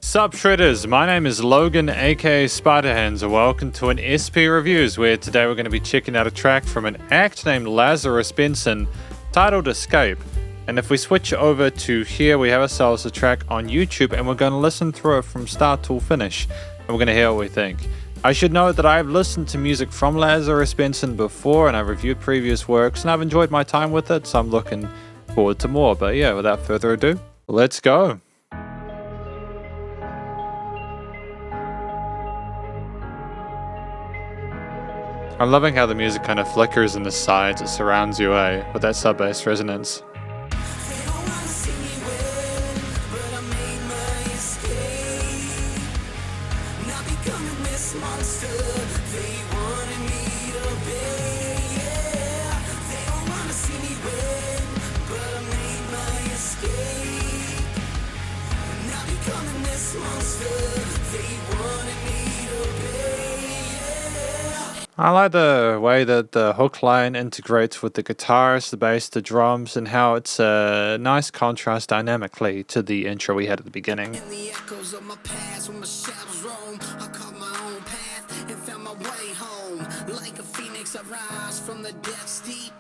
Sup Shredders, my name is Logan aka Spiderhands and welcome to an SP Reviews where today we're going to be checking out a track from an act named Lazarus Benson titled Escape. And if we switch over to here, we have ourselves a track on YouTube and we're going to listen through it from start to finish and we're going to hear what we think. I should note that I've listened to music from Lazarus Benson before and I've reviewed previous works and I've enjoyed my time with it, so I'm looking forward to more. But yeah, without further ado, let's go. I'm loving how the music kind of flickers in the sides, it surrounds you, with that sub-bass resonance. I like the way that the hook line integrates with the guitars, the bass, the drums, and how it's a nice contrast dynamically to the intro we had at the beginning. In the echoes of my past, when my shadows roam, I caught my own path and found my way home. Like a phoenix, I rise from the depths deep.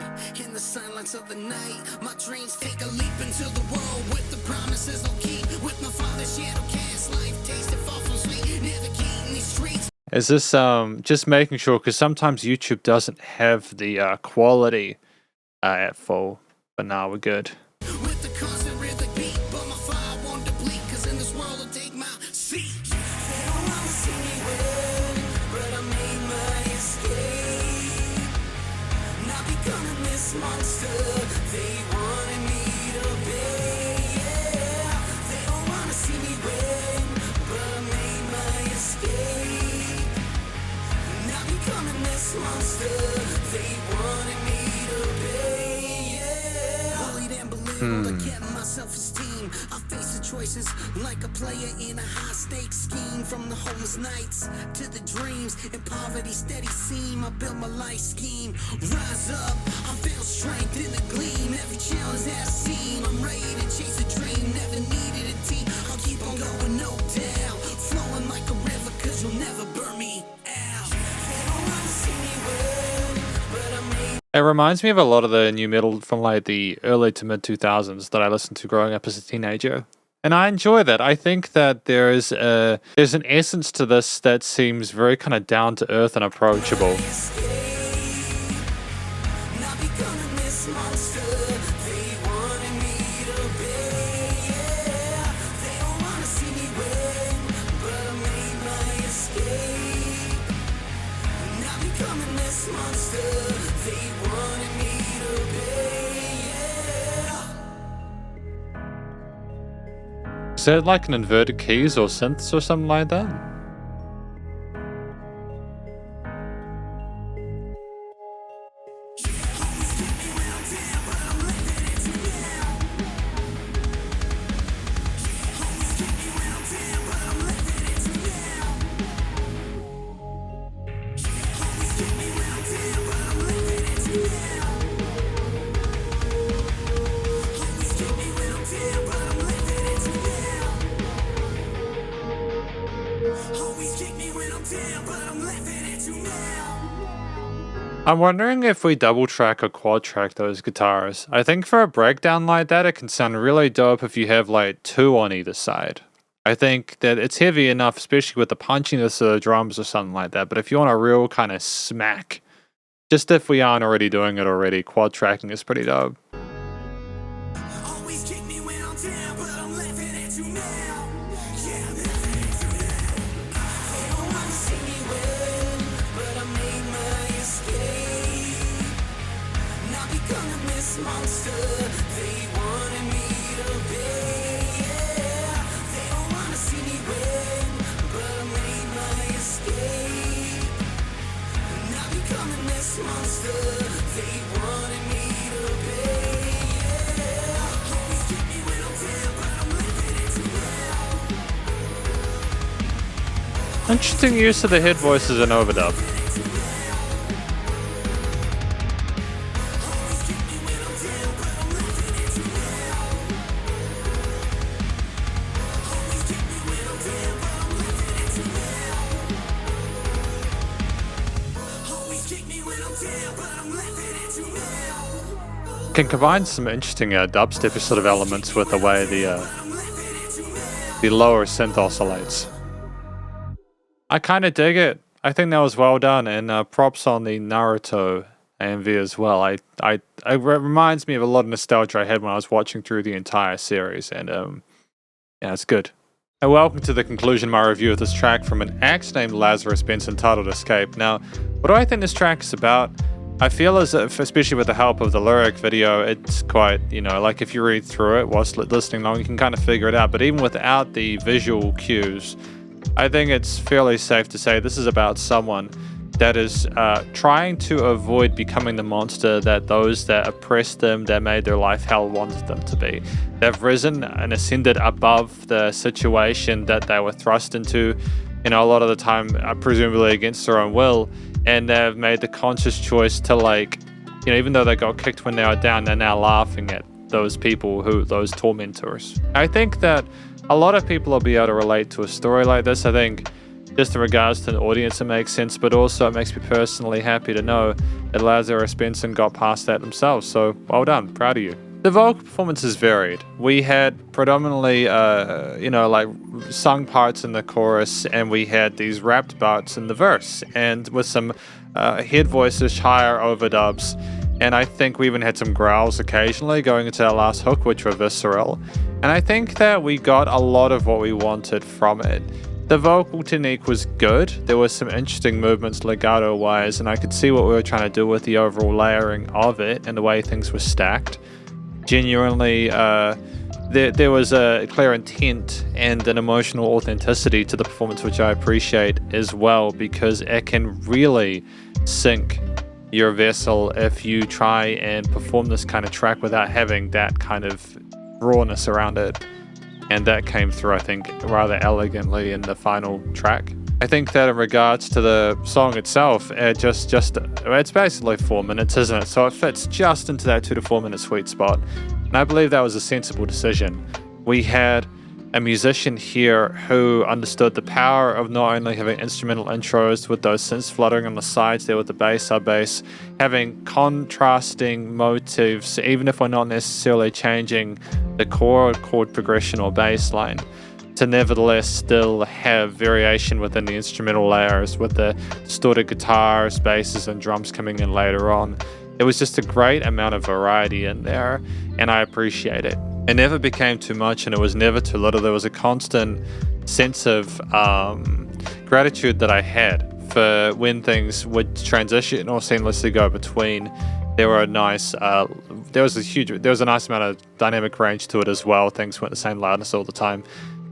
In the silence of the night, my dreams take a leap into the world with the promises I'll keep. With my father's shadow cast, life tasted far from sweet, navigating these streets. Is this just making sure, because sometimes YouTube doesn't have the quality at full, but now we're good. With the constant rhythmic beat, but my fire won't deplete, because in this world I'll take my seat. They don't want to see me win, but I made my escape. Not becoming this monster they wanted me to be. Yeah, they don't want to see me win, but I made my escape. Monster they wanted me to be, yeah. Bullied and belittled, I kept my self-esteem. I face the choices like a player in a high-stakes scheme. From the homeless nights to the dreams and poverty steady seam. I built my life scheme. Rise up, I feel strength in the gleam. Every challenge that I've seen, I'm ready to chase a dream. Never needed a team, I'll keep on going, no doubt. Flowing like a river, cause you'll never burn me out. It reminds me of a lot of the new metal from like the early to mid 2000s that I listened to growing up as a teenager. And I enjoy that. I think that there's an essence to this that seems very kind of down to earth and approachable. Is that like an inverted keys or synths or something like that? I'm wondering if we double track or quad track those guitars. I think for a breakdown like that, it can sound really dope if you have like two on either side. I think that it's heavy enough, especially with the punchiness of the drums or something like that. But if you want a real kind of smack, just if we aren't already doing it already, quad tracking is pretty dope. Monster they wanted me to be, yeah. They don't want to see me win, but I made my escape. Not becoming this monster they wanted me to be, yeah. Always keep me when I'm down, but I'm living it now. Interesting use of the head voices and overdub. can combine some interesting dubstep sort of elements with the way the lower synth oscillates. I kind of dig it. I think that was well done, and props on the Naruto AMV as well. It reminds me of a lot of nostalgia I had when I was watching through the entire series, and yeah, it's good. And welcome to the conclusion of my review of this track from an act named Lazarus Benson titled Escape. Now, what do I think this track is about? I feel as if, especially with the help of the lyric video, it's quite, like if you read through it whilst listening along, you can kind of figure it out. But even without the visual cues, I think it's fairly safe to say this is about someone that is trying to avoid becoming the monster that those that oppressed them, that made their life hell, wanted them to be. They've risen and ascended above the situation that they were thrust into, a lot of the time, presumably against their own will, and they've made the conscious choice to, even though they got kicked when they were down, they're now laughing at those people, those tormentors. I think that a lot of people will be able to relate to a story like this. I think just in regards to the audience, it makes sense, but also it makes me personally happy to know that Lazarus Benson got past that themselves. So well done, proud of you. The vocal performances varied. We had predominantly, sung parts in the chorus, and we had these rapped parts in the verse, and with some head voices, higher overdubs. And I think we even had some growls occasionally going into our last hook, which were visceral. And I think that we got a lot of what we wanted from it. The vocal technique was good. There were some interesting movements legato-wise, and I could see what we were trying to do with the overall layering of it and the way things were stacked. Genuinely, there was a clear intent and an emotional authenticity to the performance, which I appreciate as well, because it can really sink your vessel if you try and perform this kind of track without having that kind of rawness around it. And that came through, I think, rather elegantly in the final track. I think that in regards to the song itself, it's basically 4 minutes, isn't it? So it fits just into that 2 to 4 minute sweet spot. And I believe that was a sensible decision. We had a musician here who understood the power of not only having instrumental intros with those synths fluttering on the sides there with the bass, sub-bass, having contrasting motifs, even if we're not necessarily changing the core chord progression or bass line, to nevertheless still have variation within the instrumental layers with the distorted guitars, basses, and drums coming in later on. It was just a great amount of variety in there, and I appreciate it. It never became too much, and it was never too little. There was a constant sense of gratitude that I had for when things would transition or seamlessly go between. There was a nice amount of dynamic range to it as well. Things weren't the same loudness all the time.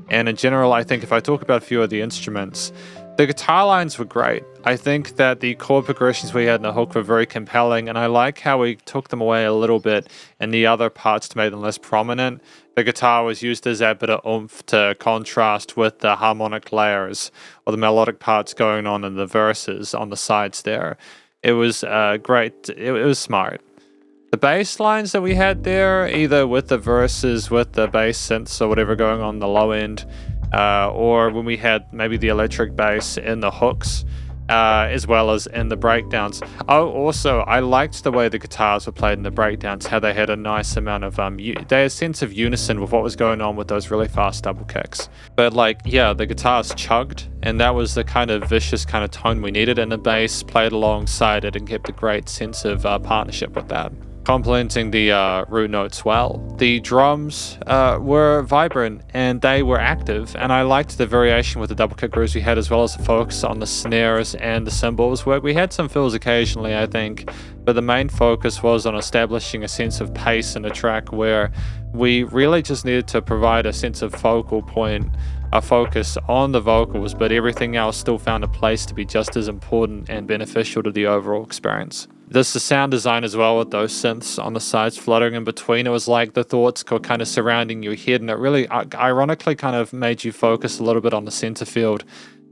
And in general, I think if I talk about a few of the instruments, the guitar lines were great. I think that the chord progressions we had in the hook were very compelling, and I like how we took them away a little bit in the other parts to make them less prominent. The guitar was used as that bit of oomph to contrast with the harmonic layers or the melodic parts going on in the verses on the sides there. It was great. It was smart. The bass lines that we had there, either with the verses, with the bass synths or whatever going on the low end, or when we had maybe the electric bass in the hooks, as well as in the breakdowns. Oh, also, I liked the way the guitars were played in the breakdowns, how they had a nice amount of, they had a sense of unison with what was going on with those really fast double kicks. But the guitars chugged, and that was the kind of vicious kind of tone we needed, and the bass played alongside it and kept a great sense of partnership with that, complementing the root notes well. The drums were vibrant and they were active, and I liked the variation with the double kick grooves we had, as well as the focus on the snares and the cymbals work. We had some fills occasionally, I think, but the main focus was on establishing a sense of pace in a track where we really just needed to provide a sense of focal point, a focus on the vocals, but everything else still found a place to be just as important and beneficial to the overall experience. There's the sound design as well, with those synths on the sides fluttering in between. It was like the thoughts were kind of surrounding your head, and it really ironically kind of made you focus a little bit on the center field,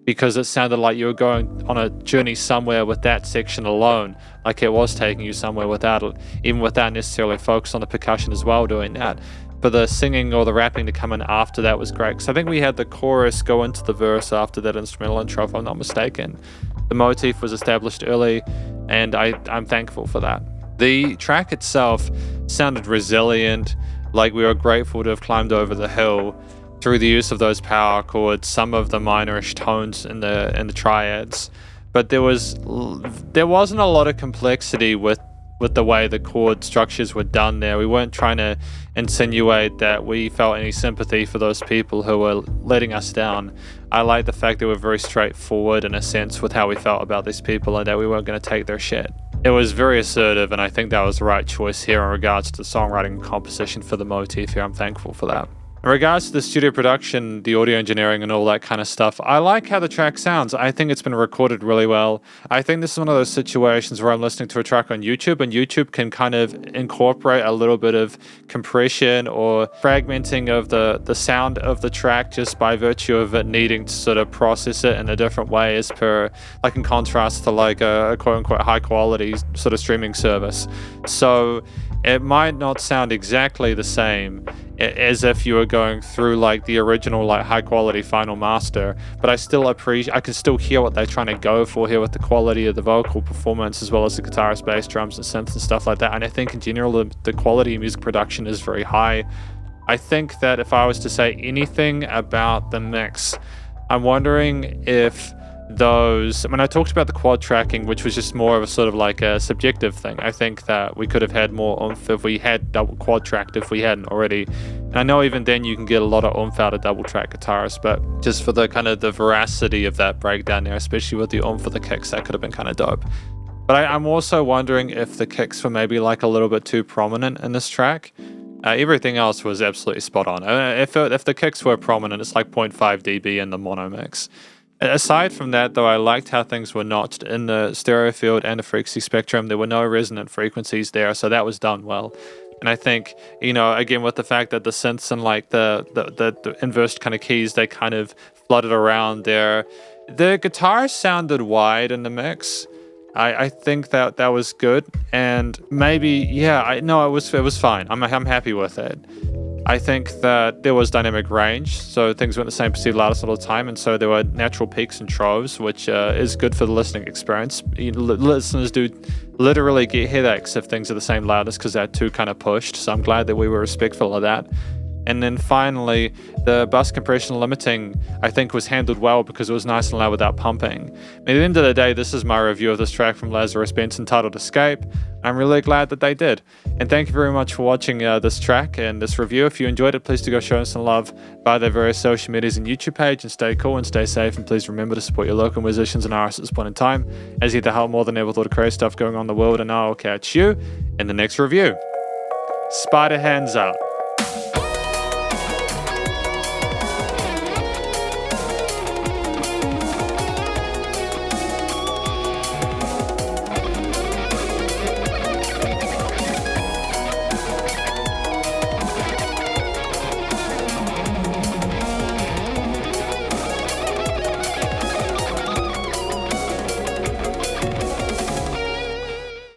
because it sounded like you were going on a journey somewhere with that section alone, like it was taking you somewhere even without necessarily focus on the percussion as well doing that. But the singing or the rapping to come in after that was great, because I think we had the chorus go into the verse after that instrumental intro, if I'm not mistaken. The motif was established early, and I'm thankful for that. The track itself sounded resilient, like we were grateful to have climbed over the hill through the use of those power chords, some of the minorish tones in the triads. But there wasn't a lot of complexity with the way the chord structures were done there. We weren't trying to insinuate that we felt any sympathy for those people who were letting us down. I like the fact that we're very straightforward in a sense with how we felt about these people and that we weren't going to take their shit. It was very assertive, and I think that was the right choice here in regards to the songwriting and composition for the motif here. I'm thankful for that. In regards to the studio production, the audio engineering and all that kind of stuff, I like how the track sounds. I think it's been recorded really well. I think this is one of those situations where I'm listening to a track on YouTube, and YouTube can kind of incorporate a little bit of compression or fragmenting of the sound of the track just by virtue of it needing to sort of process it in a different way as per, like in contrast to like a quote-unquote high-quality sort of streaming service. So it might not sound exactly the same as if you were going through like the original like high quality final master, but I can still hear what they're trying to go for here with the quality of the vocal performance as well as the guitarist, bass, drums and synths and stuff like that. And I think in general the quality of music production is very high. I think that if I was to say anything about the mix, I'm wondering if when I talked about the quad tracking, which was just more of a sort of like a subjective thing, I think that we could have had more oomph if we had double quad tracked if we hadn't already. And I know even then you can get a lot of oomph out of double track guitars, but just for the kind of the veracity of that breakdown there, especially with the oomph of the kicks, that could have been kind of dope. But I'm also wondering if the kicks were maybe like a little bit too prominent in this track. Everything else was absolutely spot on. If the kicks were prominent, it's like 0.5 dB in the mono mix. Aside from that, though, I liked how things were notched in the stereo field and the frequency spectrum. There were no resonant frequencies there, so that was done well. And I think, again, with the fact that the synths and like the inverse kind of keys, they kind of flooded around there. The guitars sounded wide in the mix. I think that was good, and maybe it was fine. I'm happy with it. I think that there was dynamic range, so things weren't the same perceived loudest all the time, and so there were natural peaks and troughs, which is good for the listening experience. Listeners do literally get headaches if things are the same loudest because they're too kind of pushed, so I'm glad that we were respectful of that. And then finally, the bus compression limiting, I think, was handled well because it was nice and loud without pumping. At the end of the day, this is my review of this track from Lazarus Benson titled Escape. I'm really glad that they did. And thank you very much for watching this track and this review. If you enjoyed it, please do go show us some love via their various social medias and YouTube page, and stay cool and stay safe. And please remember to support your local musicians and artists at this point in time, as you help more than ever with all the crazy stuff going on in the world. And I'll catch you in the next review. Spiderhands out.